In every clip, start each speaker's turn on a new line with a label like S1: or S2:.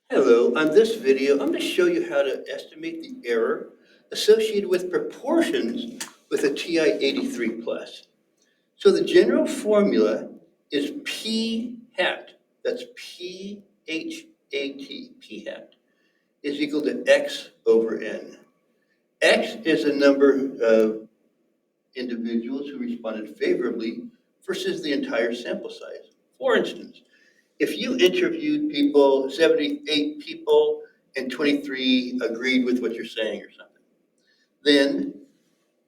S1: Hello, on this video, I'm going to show you how to estimate the error associated with proportions with a TI-83 plus. So the general formula is P hat, that's P-H-A-T, P hat, is equal to X over N. X is the number of individuals who responded favorably versus the entire sample size. For instance, if you interviewed people, 78 people, and 23 agreed with what you're saying or something, then,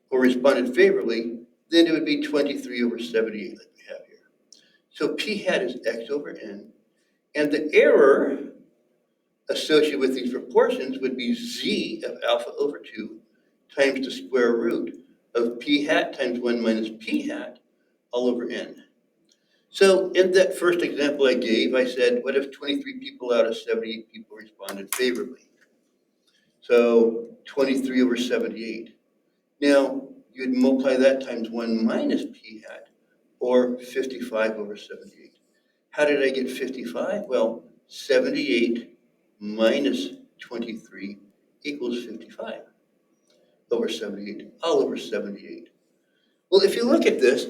S1: or responded favorably, then it would be 23 over 78 like we have here. So P hat is X over N, and the error associated with these proportions would be Z of alpha over 2 times the square root of P hat times 1 minus P hat all over N. So in that first example I gave, I said, what if 23 people out of 78 people responded favorably? So 23 over 78. Now, you'd multiply that times 1 minus p hat, or 55 over 78. How did I get 55? Well, 78 minus 23 equals 55 over 78, all over 78. Well, if you look at this,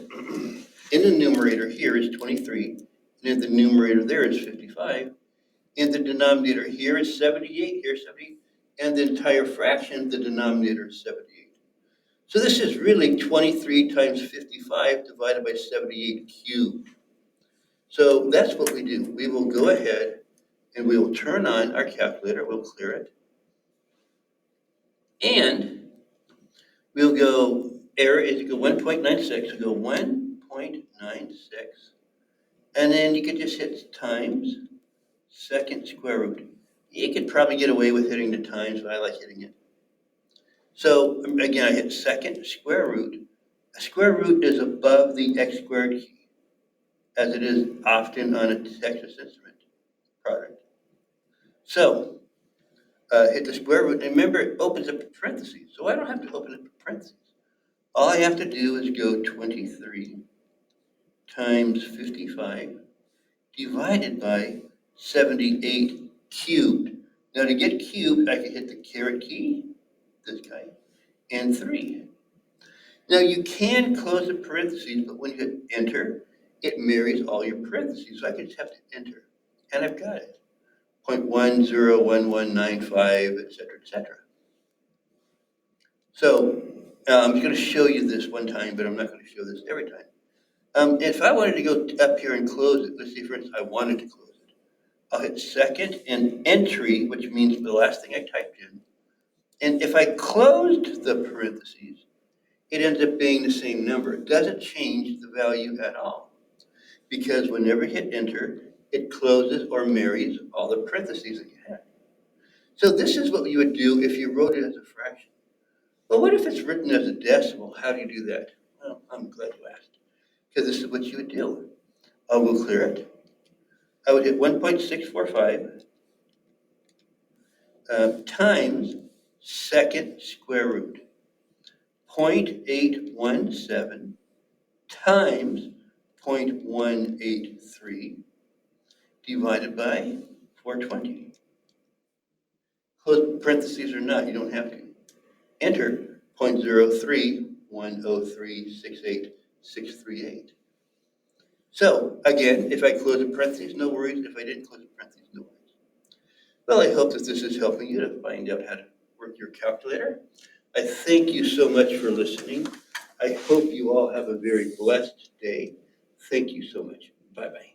S1: in the numerator here is 23, and in the numerator there is 55, and the denominator here is 78, here is 78, and the entire fraction, the denominator is 78. So this is really 23 times 55 divided by 78 cubed. So that's what we do. We will go ahead and we will turn on our calculator, we'll clear it, and we'll go error is equal to 1.96, we'll go 1.96, and then you can just hit times second square root. You could probably get away with hitting the times, but I like hitting it. So again, I hit second square root. A square root is above the x squared key, as it is often on a Texas Instrument product. So hit the square root, and remember it opens up a parentheses, so I don't have to open up a parentheses. All I have to do is go 23 times 55 divided by 78 cubed. Now to get cubed, I can hit the caret key, this guy, and 3. Now you can close the parentheses, but when you hit enter, it marries all your parentheses. So I can just have to enter, and I've got it. 0.101195, et cetera, So I'm just going to show you this one time, but I'm not going to show this every time. If I wanted to go up here and close it, let's see, for instance, I wanted to close it. I'll hit second and entry, which means the last thing I typed in. And if I closed the parentheses, it ends up being the same number. It doesn't change the value at all, because whenever you hit enter, it closes or marries all the parentheses that you had. So this is what you would do if you wrote it as a fraction. Well, what if it's written as a decimal? How do you do that? Well, I'm glad you asked, because this is what you would do. I will clear it. I would hit 1.645 times second square root. 0.817 times 0.183 divided by 420. Close parentheses or not, you don't have to. Enter 0.0310368638. So again, if I close the parentheses, no worries. If I didn't close the parentheses, no worries. Well, I hope that this is helping you to find out how to work your calculator. I thank you so much for listening. I hope you all have a very blessed day. Thank you so much. Bye-bye.